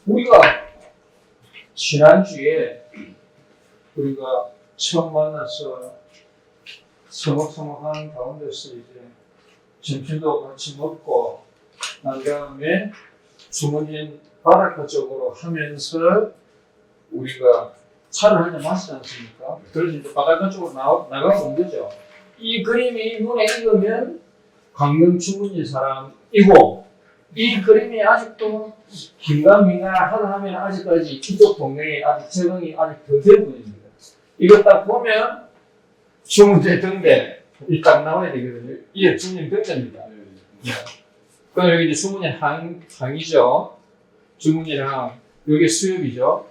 우리가 지난주에 우리가 처음 만나서 서먹서먹한 가운데서 이제 점심도 같이 먹고 난 다음에 주문인 바닷가 쪽으로 하면서 우리가 차를 한잔 마시지 않습니까? 그래서 이제 바닷가 쪽으로 나가는 거죠. 이 그림이 눈에 익으면 강릉 주문인 사람이고, 이 그림이 아직도 긴가민가하다 하면 아직까지 이쪽 동네에 아직 적응이 아직 더 될 뿐입니다. 이거 딱 보면 주문대 등대 이 딱 나와야 되거든요. 이게 주문인 등대입니다. 그럼 여기 이제 주문인 항이죠. 주문이랑 여기 수협이죠.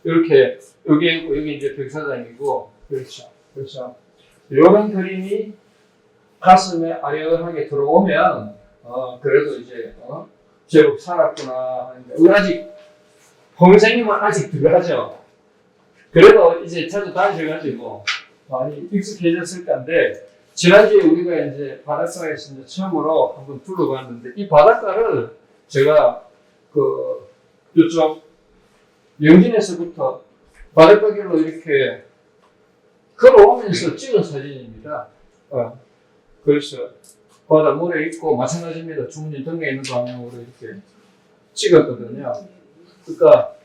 이렇게 여기 이제 백사장이고, 그렇죠. 그렇죠. 이런 그림이 가슴에 아련하게 들어오면 그래도 이제 제법 살았구나 하는데, 우리 아직 선생님은 아직 들어가죠. 그래도 이제 자주 다니셔가지고 많이 익숙해졌을 건데, 지난주에 우리가 이제 바닷가에서 이제 처음으로 한번 둘러봤는데, 이 바닷가를 제가 이쪽 영진에서부터 바닷가길로 이렇게 걸어오면서 찍은 사진입니다. 그래서 바다 물에 있고 마찬가지입니다. 주문진 등에 있는 방향으로 이렇게 찍었거든요. 그러니까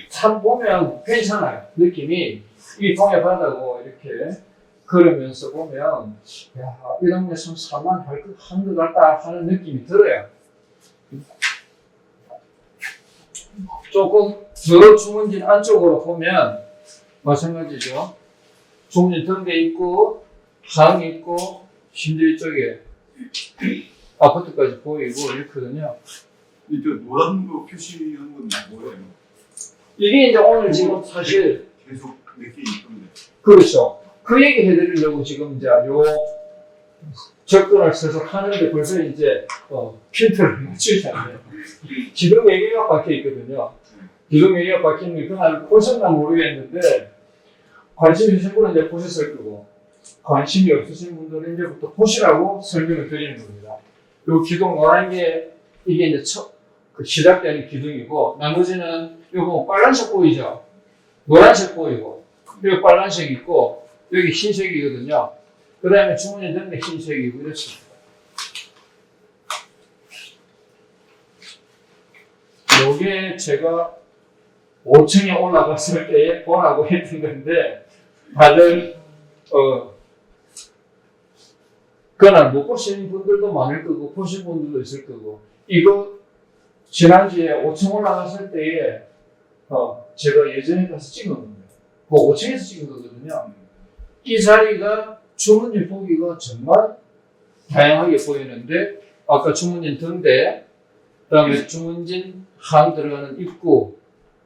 참 보면 괜찮아요. 느낌이 이 동해 바다고 이렇게 걸으면서 보면 이런 게 참 살만할 것 같다 하는 느낌이 들어요. 조금 더 주문진 안쪽으로 보면 마찬가지죠. 주문진 등대 있고 항이 있고 심지어 이쪽에 아파트까지 보이고 이렇거든요. 이 노란 거 표시한 건 뭐예요? 이게 이제 오늘 지금 사실 계속 몇 개 있던데. 그렇죠. 그 얘기 해드리려고 지금 이제 요 접근을 계속 하는데 벌써 이제 핀트를 맞추지 않네요. 기둥 4개가 박혀 있거든요. 기둥 4개가 박히는 게 그날 보셨나 모르겠는데, 관심 있으신 분은 이제 보셨을 거고, 관심이 없으신 분들은 이제부터 보시라고 설명을 드리는 겁니다. 요 기둥 노란 게 이게 이제 시작되는 기둥이고, 나머지는 요거 빨간색 보이죠? 노란색 보이고, 여기 빨간색 있고, 여기 흰색이거든요. 그 다음에 주문이 됐는데 흰색이고 이렇습니다. 요게 제가 5층에 올라갔을 때에 보라고 했던 건데, 다들 그날 못 보신 분들도 많을 거고 보신 분들도 있을 거고, 이거 지난주에 5층 올라갔을 때에 제가 예전에 가서 찍은 겁니다. 그 5층에서 찍은 거거든요. 이 자리가 주문진 보기가 정말 다양하게 보이는데, 아까 주문진 등대, 그 다음에 주문진 항 들어가는 입구,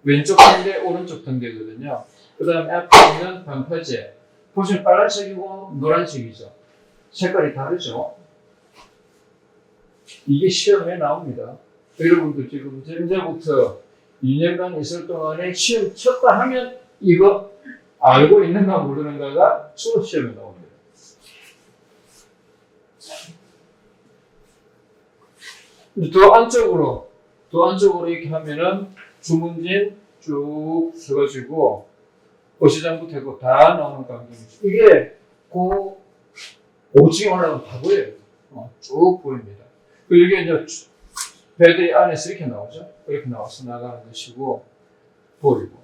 왼쪽 등대, 오른쪽 등대거든요. 그 다음에 앞에 있는 방파제, 보시면 빨간색이고 노란색이죠. 색깔이 다르죠. 이게 시험에 나옵니다. 여러분들 지금 현재부터 2년간 있을 동안에 시험 쳤다 하면 이거 알고 있는가 모르는가가 주로 시험에 나옵니다. 더 안쪽으로 이렇게 하면은 주문진 쭉 서가지고 어시장부터 해고 다 나오는 광경이죠. 이게 그 5층에 올라가면 다 보여요. 쭉 보입니다. 그리고 이게 이제 배들이 안에서 이렇게 나오죠. 이렇게 나와서 나가는 것이고 보이고.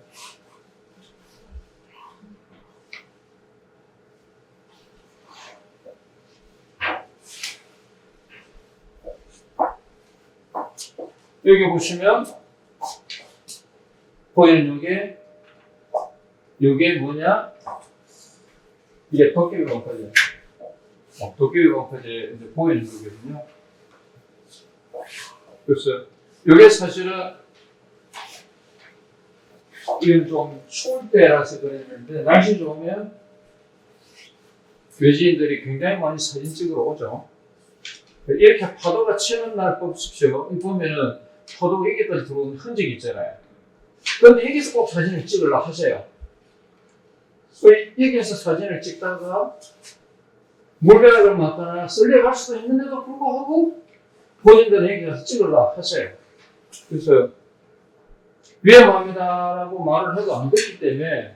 여기 보시면 보이는 요게 뭐냐? 이게 도깨비 방파제. 도깨비 방파제 이제 보이는 거거든요. 그래서 요게 사실은 이건 좀 추울 때라서 그랬는데, 날씨 좋으면 외지인들이 굉장히 많이 사진 찍으러 오죠. 이렇게 파도가 치는 날 보십시오. 보면은 파도가 여기까지 들어오는 흔적이 있잖아요. 그런데 여기서 꼭 사진을 찍으려고 하세요. 여기에서 사진을 찍다가 물벼락을 맞거나 쓸려갈 수도 있는데도 불구하고 본인들은 여기 가서 찍으려고 하세요. 그래서 위험합니다라고 말을 해도 안 듣기 때문에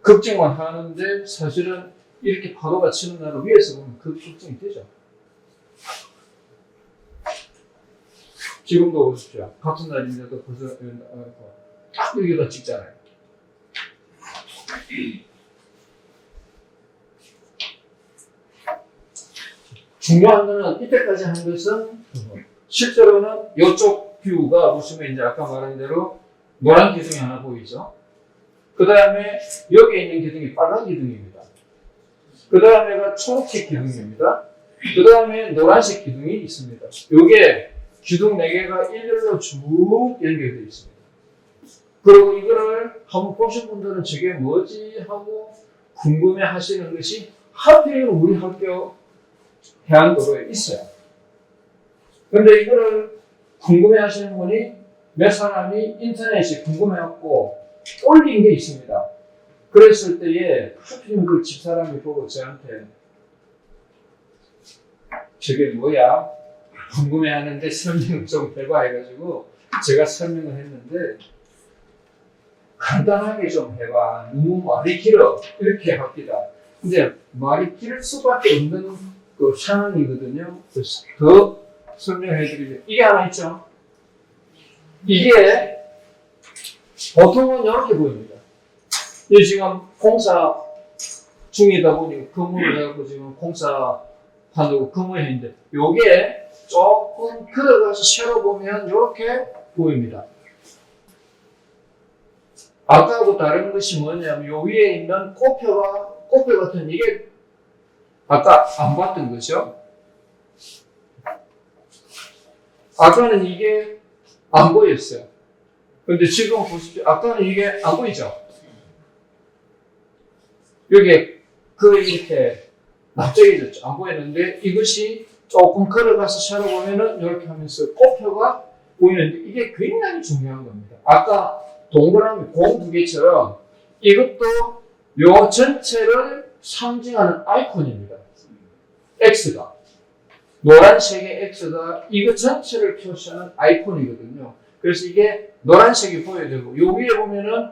걱정만 하는데 사실은 이렇게 파도가 치는 날을 위에서 보면 그 걱정이 되죠. 지금도 보십시오. 같은 날인데도 벌써 딱 여기다 찍잖아요. 중요한 거는 이때까지 한 것은 실제로는 이쪽 뷰가 보시면 이제 아까 말한 대로 노란 기둥이 하나 보이죠. 그 다음에 여기에 있는 기둥이 빨간 기둥입니다. 그 다음에가 초록색 기둥입니다. 그 다음에 노란색 기둥이 있습니다. 이게 기둥 4개가 일렬로 쭉 연결되어 있습니다. 그리고 이거를 한번 보신 분들은 저게 뭐지 하고 궁금해 하시는 것이 하필 우리 학교 해안도로에 있어요. 그런데 이거를 궁금해 하시는 분이 몇 사람이 인터넷에 궁금해갖고 올린 게 있습니다. 그랬을 때에 하필 그 집사람이 보고 저한테 저게 뭐야? 궁금해 하는데 설명을 좀 해봐 해가지고 제가 설명을 했는데 간단하게 좀 해봐. 너무 말이 길어. 이렇게 합니다. 근데 말이 길 수밖에 없는 그 상황이거든요. 그래서 더 설명해 드리면 이게 하나 있죠. 이게 보통은 이렇게 보입니다. 이 지금 공사 중이다 보니 건물을 해갖고 지금 공사하려고 건물을 했는데 요게 조금 들어가서 세로 보면 이렇게 보입니다. 아까하고 다른 것이 뭐냐면 요 위에 있는 꽃표 같은 이게 아까 안 봤던 거죠. 아까는 이게 안 보였어요. 근데 지금 보십시오. 아까는 이게 안 보이죠? 여기 이렇게 납작해졌죠. 안 보였는데 이것이 조금 걸어가서 세로 보면은 이렇게 하면서 꽃표가 보이는데 이게 굉장히 중요한 겁니다. 아까 동그라미 공 2개처럼 이것도 요 전체를 상징하는 아이콘입니다. X가. 노란색의 X가 이거 전체를 표시하는 아이콘이거든요. 그래서 이게 노란색이 보여야 되고, 요 위에 보면은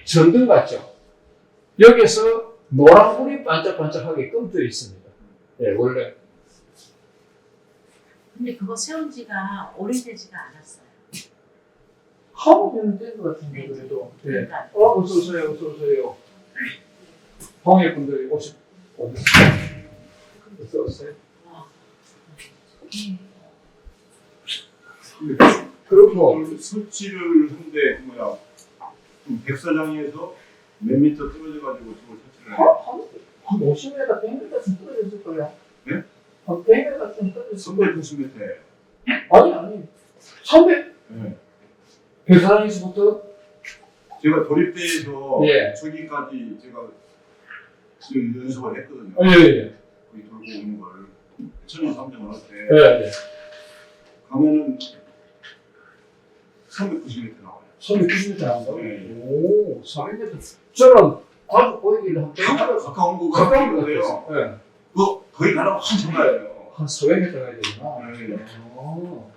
전등 같죠? 여기서 노란불이 반짝반짝하게 끔떠 있습니다. 네, 원래. 근데 그거 세운 지가 오래되지가 않았어요. 하면 된 것 같은데, 그래도. 네. 그러니까 어서오세요, 어서오세요. 방해분들이 어서오세요. 그렇고. 설치를 한데 뭐야 백사장에서 몇 미터 떨어져가지고 저걸 설치를 해요. 한 50m, 100m쯤 떨어졌을 거예요. 네? 한 100m쯤 떨어졌을 거예요. 390m. 아니. 300? 네. 백사장에서부터? 제가 도립대에서 예. 저기까지 제가 지금 연습을 했거든요. 예. 거기 돌고 오는 걸 천연 삼정을 할 때 예. 가면은 390m 나와요. 390m 나온다고? 네. 오, 400m. 저는 가족 보이길래 한 100m 가까운 거 가까운 것 같아요. 같아요. 예. 거기 가려면 한참 가요. 한 400m 가야 되구나. 네. 오,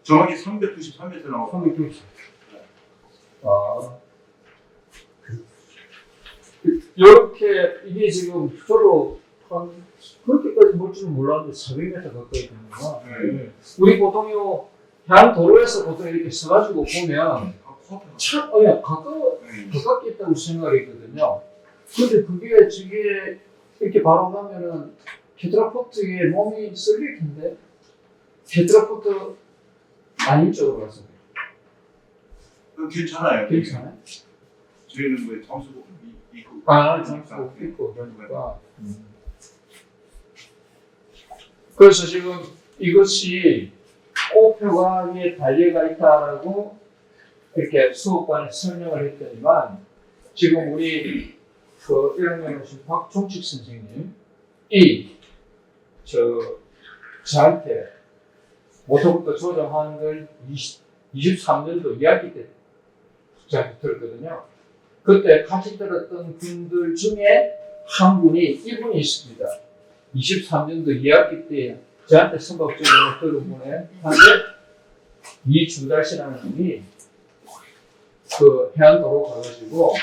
정확히 393m 나와요. 390. 이렇게 이게 지금 저도 한 그렇게까지 몰 줄은 몰랐는데 400m 가까이 되는구나. 네. 우리 보통 요 해안도로에서 보통 이렇게 서가지고 보면 참 가깝게 있다고 생각했거든요. 근데 그게 저게 이렇게 바로 가면은 테트라포트에 몸이 쓸릴 텐데 테트라포트 아닌 쪽으로 가서 괜찮아요. 괜찮아요? 저희는 뭐 잠수복 입고 장수 있고 그러니까. 그래서 지금 이것이 꽃표가 위에 달려가 있다라고 이렇게 수업관에 설명을 했더니만 지금 우리 그 1학년 오신 박종식 선생님이 저한테 모터부터 조정하는 걸 23년도 2학기 때 저한테 들었거든요. 그때 같이 들었던 분들 중에 한 분이 이분이 있습니다. 23년도 2학기 때 저한테 선박적으로 들은 분에 한데 이주달 씨라는 분이 그 해안도로 가가지고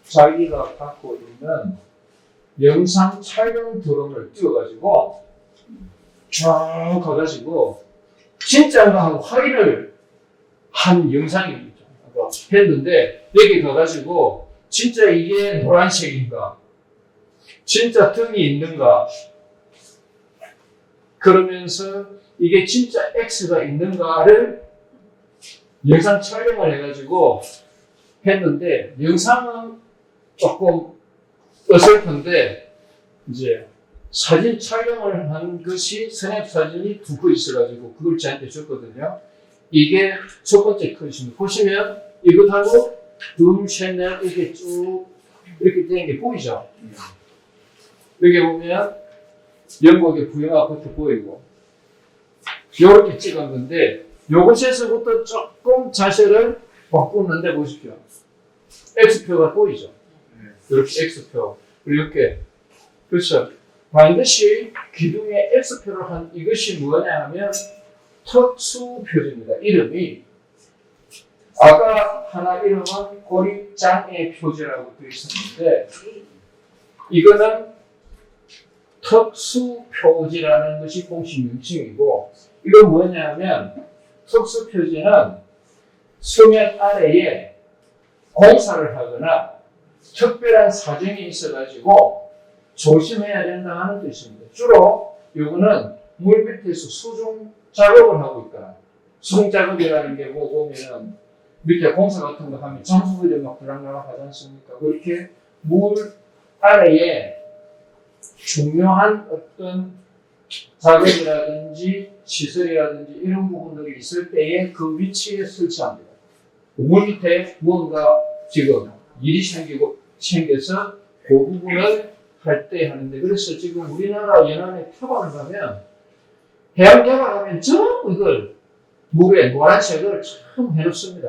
자기가 갖고 있는 영상 촬영 드론을 띄워가지고 쫙 가가지고 진짜인가 하고 확인을 한 영상이 했는데 여기 가가지고 진짜 이게 노란색인가 진짜 등이 있는가 그러면서 이게 진짜 X가 있는가를 영상 촬영을 해가지고 했는데 영상은 조금 어설픈데 이제 사진 촬영을 한 것이 스냅 사진이 두 컷 있어가지고 그걸 저한테 줬거든요. 이게 첫 번째 컷입니다. 보시면 이것하고 둘, 셋, 넷 이렇게 쭉 이렇게 되는 게 보이죠? 여기 보면 영국의 부영 아파트 보이고 이렇게 찍은 건데 요것에서부터 조금 자세를 바꾸는데 보십시오. X표가 보이죠? 이렇게 X표. 그리고 이렇게. 그래서 반드시 기둥에 X표를 한 이것이 뭐냐 하면 특수표지입니다. 이름이. 아까 하나 이름은 고립장애 표지라고 되어 있었는데 이거는 특수표지라는 것이 공식 명칭이고 이건 뭐냐면 특수표지는 수면 아래에 공사를 하거나 특별한 사정이 있어가지고 조심해야 된다 하는 뜻입니다. 주로 이거는 물 밑에서 수중 작업을 하고 있거나 수중 작업이라는 게 뭐 보면은 밑에 공사 같은 거 하면 정수들이 막 들락날락 하지 않습니까? 그렇게 물 아래에 중요한 어떤 작업이라든지 시설이라든지 이런 부분들이 있을 때에 그 위치에 설치합니다. 물 밑에 무언가 지금 일이 생겨서 그 부분을 할 때 하는데 그래서 지금 우리나라 연안에 표방을 가면 해양대가 가면 전부 이걸 물에 노란색을 참 해놓습니다.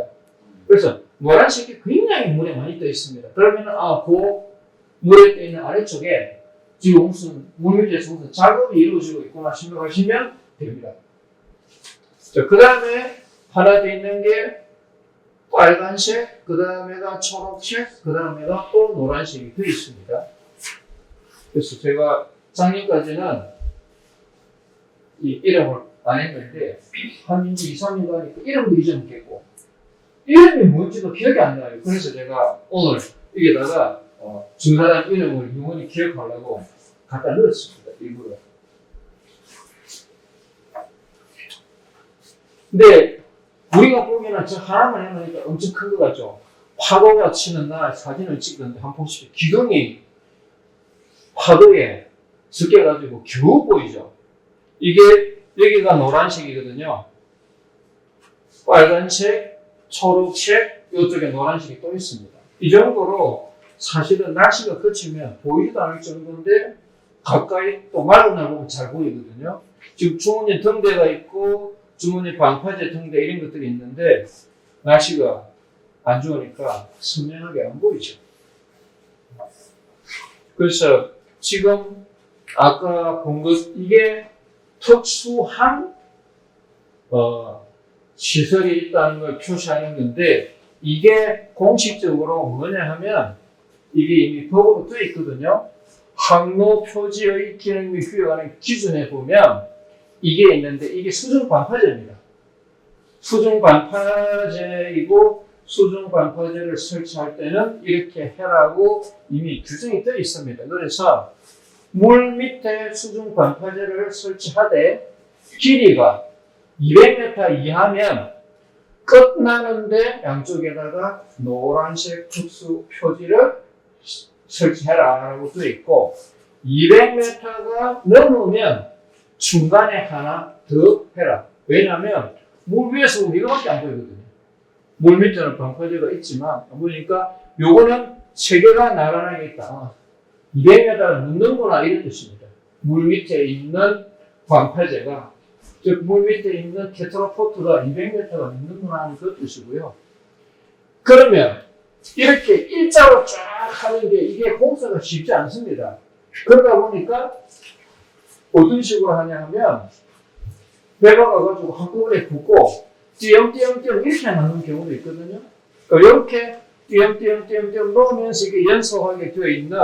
그래서 노란색이 굉장히 물에 많이 떠 있습니다. 그러면 그 물에 떠 있는 아래쪽에 지금 무슨 물 밑에서 무슨 작업이 이루어지고 있구나 생각하시면 됩니다. 자, 그 다음에 하나 더 있는 게 빨간색, 그 다음에가 초록색, 그 다음에가 또 노란색이 더 있습니다. 그래서 제가 작년까지는 이 이름을 안 했는데 한 2, 3년 가니까 이름도 잊어먹겠고 이름이 뭔지도 기억이 안 나요. 그래서 제가 오늘 여기다가 중사람 이름을 영원히 기억하려고 갖다 넣었습니다. 일부러. 근데 우리가 보면은 저 하나만 해놓으니까 엄청 큰 것 같죠? 파도가 치는 날 사진을 찍는데 한번 보십시오. 기둥이 파도에 섞여가지고 겨우 보이죠? 이게 여기가 노란색이거든요. 빨간색, 초록색, 이쪽에 노란색이 또 있습니다. 이 정도로 사실은 날씨가 그치면 보이지도 않을 정도인데 가까이 또 맑은 날 보면 잘 보이거든요. 지금 주머니 등대가 있고 주머니 방파제 등대 이런 것들이 있는데 날씨가 안 좋으니까 선명하게 안 보이죠. 그래서 지금 아까 본 것 이게 특수한 시설이 있다는 걸 표시하는 건데 이게 공식적으로 뭐냐 하면 이게 이미 법으로 되어 있거든요. 항로 표지의 기능 및 규에 관한 기준에 보면 이게 있는데 이게 수중 반파제입니다. 수중 반파제이고 수중 반파제를 설치할 때는 이렇게 해라고 이미 규정이 되어 있습니다. 그래서 물 밑에 수중 반파제를 설치하되 길이가 200m 이하면 끝나는데 양쪽에다가 노란색 특수 표지를 설치해라라고 되어 있고 200m가 넘으면 중간에 하나 더 해라. 왜냐하면 물 위에서 우리가밖에 안 보이거든요. 물 밑에는 반파제가 있지만 보니까 요거는 세 개가 나란하게 있다. 200m를 묻는구나 이런 뜻입니다. 물 밑에 있는 반파제가 즉 물 밑에 있는 테트라포트가 200m가 묻는구나 하는 그 뜻이고요. 그러면 이렇게 일자로 쫙 하는 게 이게 공사가 쉽지 않습니다. 그러다 보니까 어떤 식으로 하냐 하면 배가 가가지고 한꺼번에 붓고 띄엄띄엄띄엄 이렇게 나는 경우도 있거든요. 이렇게 띄엄띄엄 놓으면서 이게 연속하게 되어 있는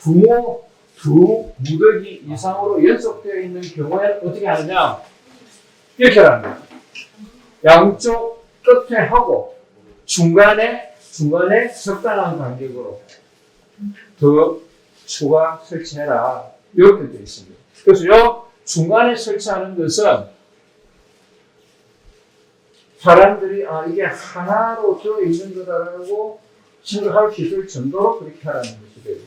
두 무더기 이상으로 연속되어 있는 경우에는 어떻게 하느냐? 이렇게 하는 거예요. 양쪽 끝에 하고 중간에 적당한 간격으로 더 추가 설치해라. 이렇게 되어 있습니다. 그래서 이 중간에 설치하는 것은 사람들이 이게 하나로 되어 있는 거다라고 생각할 수 있을 정도로 그렇게 하라는 것이 돼요.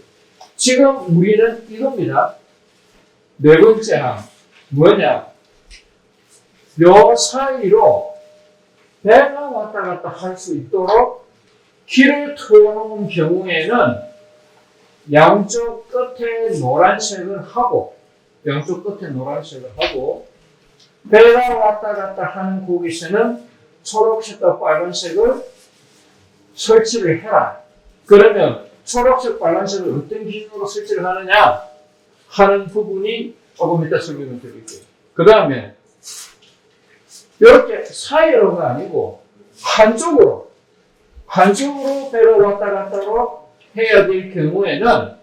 지금 우리는 이겁니다. 네 번째 항 뭐냐? 요 사이로 배가 왔다 갔다 할 수 있도록 길을 터놓은 경우에는 양쪽 끝에 노란색을 하고 배가 왔다 갔다 하는 곳에서는 초록색과 빨간색을 설치를 해라. 그러면 초록색, 빨간색을 어떤 기준으로 설치를 하느냐 하는 부분이 조금 이따 설명을 드릴게요. 그 다음에 이렇게 사이로가 아니고 한쪽으로 배를 왔다 갔다로 해야 될 경우에는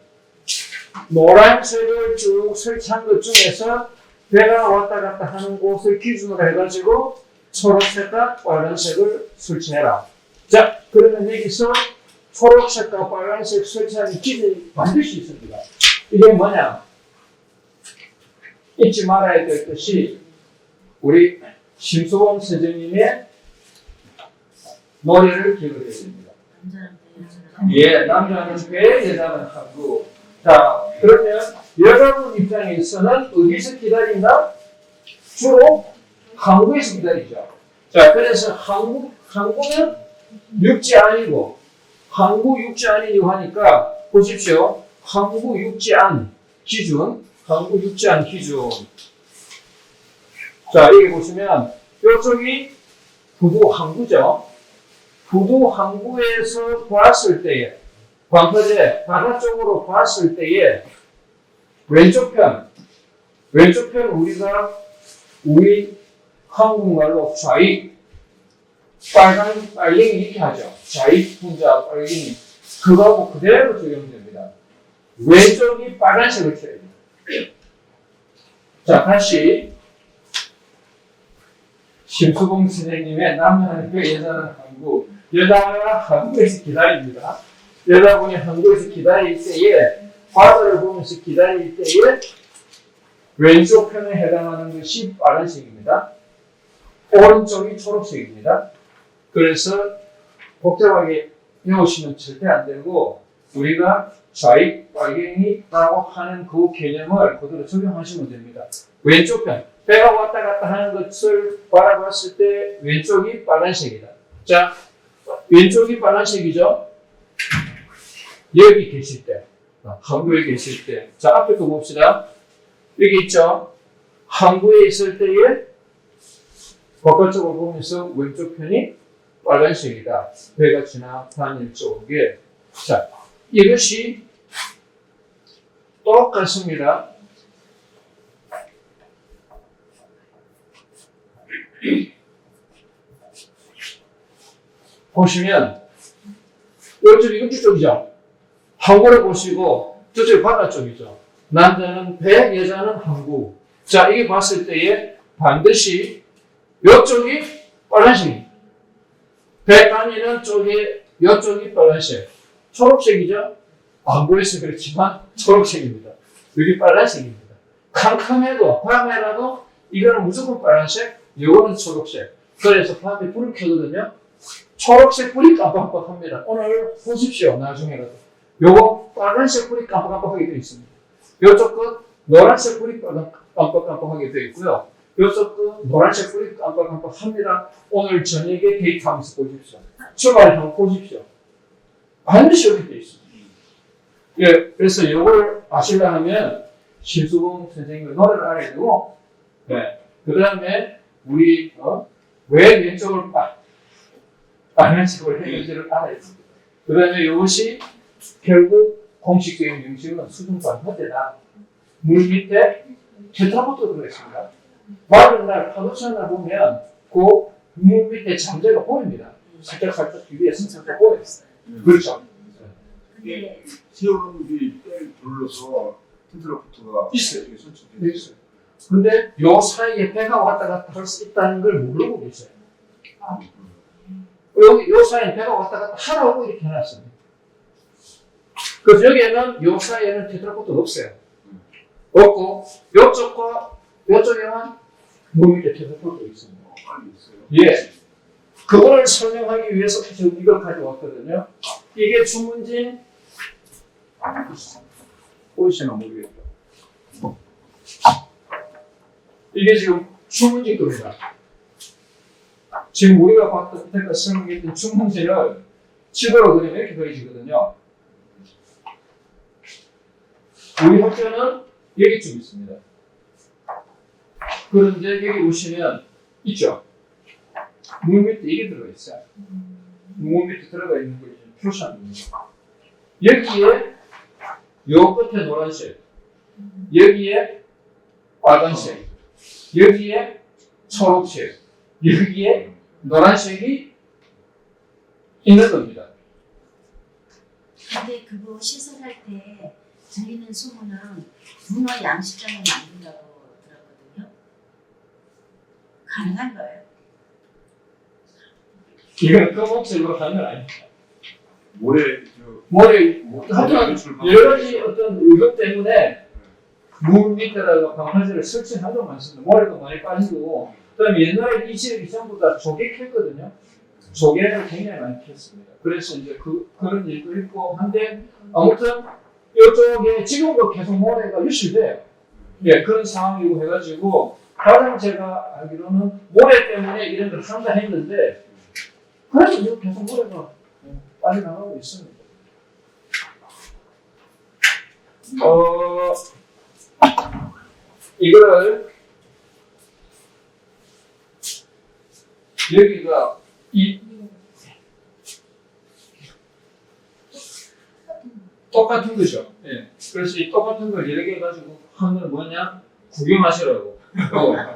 노란색을 쭉 설치한 것 중에서 배가 왔다 갔다 하는 곳을 기준으로 해가지고 초록색과 빨간색을 설치해라. 자, 그러면 여기서 초록색과 빨간색 설치하는 기준이 반드시 있습니다. 이게 뭐냐? 잊지 말아야 될 것이 우리 심수봉 선생님의 노래를 기억해야 됩니다. 예, 남자는 배, 여자는 항구. 자, 그러면 여러분 입장에서는 어디서 기다린다? 주로 항구에서 기다리죠. 자, 그래서 항구는 육지 아니고 항구 육지 아니고 하니까 보십시오. 항구 육지 안 기준. 자, 여기 보시면 이쪽이 부두 항구죠. 부두 항구에서 봤을 때에 광포제 바다쪽으로 봤을 때에 왼쪽편 우리 한국말로 좌익 빨갱이 이렇게 하죠. 좌익 분자 빨갱이 그거하고 그대로 적용됩니다. 왼쪽이 빨간색을 켜야 됩니다. 자, 다시 심수봉 선생님의 남자는 배, 여자는 항구. 여자가 항구에서 기다립니다. 여자분이 항구에서 기다릴 때에 바다를 보면서 기다릴 때에 왼쪽 편에 해당하는 것이 빨간색입니다. 오른쪽이 초록색입니다. 그래서 복잡하게 외우시면 절대 안 되고 우리가 좌익 빨갱이라고 하는 그 개념을 그대로 적용하시면 됩니다. 왼쪽 편 배가 왔다 갔다 하는 것을 바라봤을 때 왼쪽이 빨간색이다. 자, 왼쪽이 빨간색이죠. 여기 계실 때, 항구에 계실 때, 자 앞에 거 봅시다. 여기 있죠. 항구에 있을 때에 바깥쪽으로 보면서 왼쪽 편이 빨간색이다. 배가 지나다닐 쪽에. 자, 이것이 똑같습니다. 보시면 이쪽이 육지 쪽이죠. 항구를 보시고 저쪽이 바다 쪽이죠. 남자는 배, 여자는 항구. 자, 이게 봤을 때에 반드시 이쪽이 빨간색입니다. 배 다니는 쪽에 이쪽이 빨간색. 초록색이죠. 안 보여서 그렇지만 초록색입니다. 여기 빨간색입니다. 캄캄해도 밤에라도 이거는 무조건 빨간색, 이거는 초록색. 그래서 밤에 불을 켜거든요. 초록색 불이 깜빡깜빡합니다. 오늘 보십시오. 나중에라도. 요거 빨간색 불이 깜빡깜빡하게 되어 있습니다. 요쪽 끝 노란색 불이 깜빡깜빡하게 되어 있고요. 요쪽 끝 노란색 불이 깜빡깜빡합니다. 오늘 저녁에 데이트하면서 보십시오. 주말에 한번 보십시오. 반드시 이렇게 되어 있습니다. 예, 그래서 이걸 아시려면 심수봉 선생님의 노래를 알아야 되고, 네. 그 다음에 우리 왜 왼쪽을 빨간색으로 했는지를 알아야 됩니다. 그 다음에 이것이 결국 공식적인 명칭은 수중반 허대다. 물 밑에 테트라포트 들어있습니다. 마른 날, 파도찬 날 보면 그 물 밑에 잠재가 보입니다. 살짝 위에서 살짝 보여요. 그렇죠. 근데 세월호이 둘러서 텐트로프트가 있어요. 설치돼 있어요. 근데 요 사이에 배가 왔다 갔다 할 수 있다는 걸 모르고 계세요. 여기 요 사이에 배가 왔다 갔다 하라고 이렇게 해놨습니다. 그래서 여기에는 요 사이에는 테트라포트가 없어요. 없고 요쪽과 요쪽에만 물 밑에 테트라포트가 있습니다. 많이 있어요. 예. 그거를 설명하기 위해서 지금 이걸 가져왔거든요. 이게 주문진 보이시나 모르겠다. 이게 지금 주문진 겁니다. 지금 우리가 봤던 이때까지 설명했던 주문진을 지도로 그리면 이렇게 그려지거든요. 우리 학교는 여기쯤 있습니다. 그런데 여기 보시면 있죠. 물 밑에 이게 들어가 있어요. 물 밑에 들어가 있는 걸 표시한 겁니다. 여기에 요 끝에 노란색, 여기에 빨간색, 여기에 초록색, 여기에 노란색이 있는 겁니다. 근데 그거 시설할 때 들리는 소문은 문어 양식장을 만든다고 들었거든요. 가능한 거예요? 이건 껌옥색으로 하는 건 아닙니다. 모래 머리, 하여튼 여러 가지 어떤 의도 때문에 물 밑에다가 방파제를 설치하도 많습니다. 모래도 많이 빠지고, 그 다음에 옛날에 이 지역이 전부 다 조개 캤거든요. 조개를 굉장히 많이 캤습니다. 그래서 이제 그런 일도 있고 한데, 아무튼 이쪽에 지금도 계속 모래가 유실돼요. 예, 그런 상황이고 해가지고, 가장 제가 알기로는 모래 때문에 이런 걸 한다 했는데, 그래서 지금 계속 모래가 빠져나가고 있습니다. 이거를 여기가 이 똑같은 거죠. 예. 그래서 이 똑같은 걸 여러 개 가지고 하는 건 뭐냐? 구경하시라고.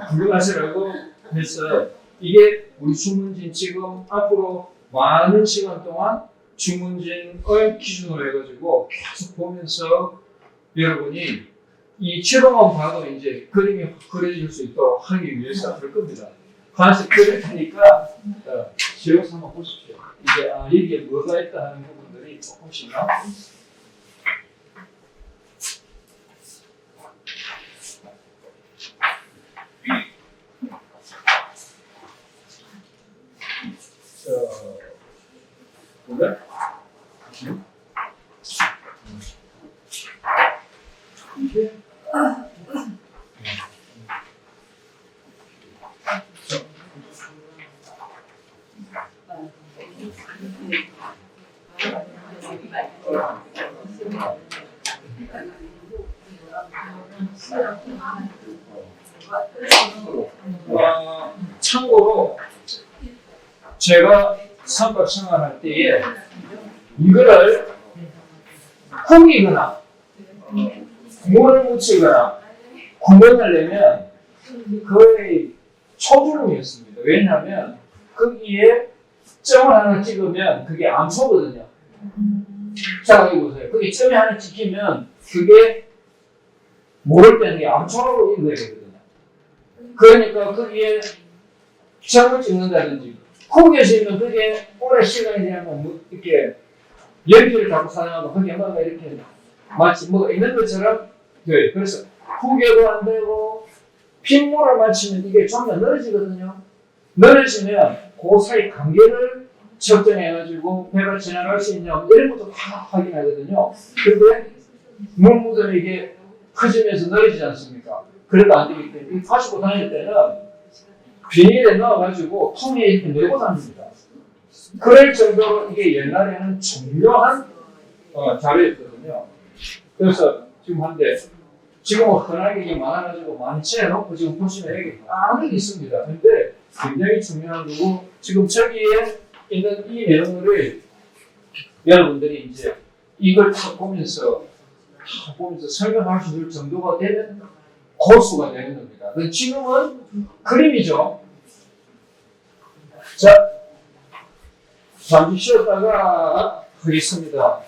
구경하시라고 해서 이게 우리 주문진 지금 앞으로 많은 시간 동안 주문진을 기준으로 해가지고 계속 보면서 여러분이 이 치료만 봐도 이제 그림이 그려질 수 있도록 하기 위해서 할 겁니다. 하나씩 그릴 테니까 지워서 한번 보십시오. 이제 여기에 뭐가 있다 하는 부분들이 조금씩 나옵니다. 볼래? 이게 참고로 제가 삼박 생활할 때에 이거를 꾸미거나 물을 묻히거나 구멍을 내면 거의 초주름이었습니다. 왜냐하면 거기에 점을 하나 찍으면 그게 암초거든요. 자, 여기 보세요. 거기 점이 하나 찍히면 그게 모를 때는 게 암초라고 읽어야 되거든요. 그러니까 거기에 점을 찍는다든지 거기에서 있는 그게 오래 시간이 지나면 뭐 이렇게 연기를 자꾸 사용하고 거기에 뭔가 이렇게 마치 뭐가 있는 것처럼 돼요. 그래서 후계도 안 되고 핏물을 맞추면 이게 좀 더 늘어지거든요. 늘어지면 그 사이 관계를 측정해가지고 배가 지나갈 수 있냐 이런 것도 다 확인하거든요. 근데 물 묻으면 이게 커지면서 늘어지지 않습니까? 그래도 안 되기 때문에 가지고 다닐 때는 비닐에 넣어가지고 통에 이렇게 내고 다닙니다. 그럴 정도로 이게 옛날에는 중요한 자료였거든요. 그래서 지금 한데 지금은 흔하게 이게 많아가지고 많이 채워놓고 지금 보시면 여기 많은 게 있습니다. 근데 굉장히 중요한 거고 지금 저기에 있는 이 내용들을 여러분들이 이제 이걸 다 보면서 설명할 수 있을 정도가 되면 고수가 되는 겁니다. 지금은 그림이죠. 자, 잠시 쉬었다가 하겠습니다.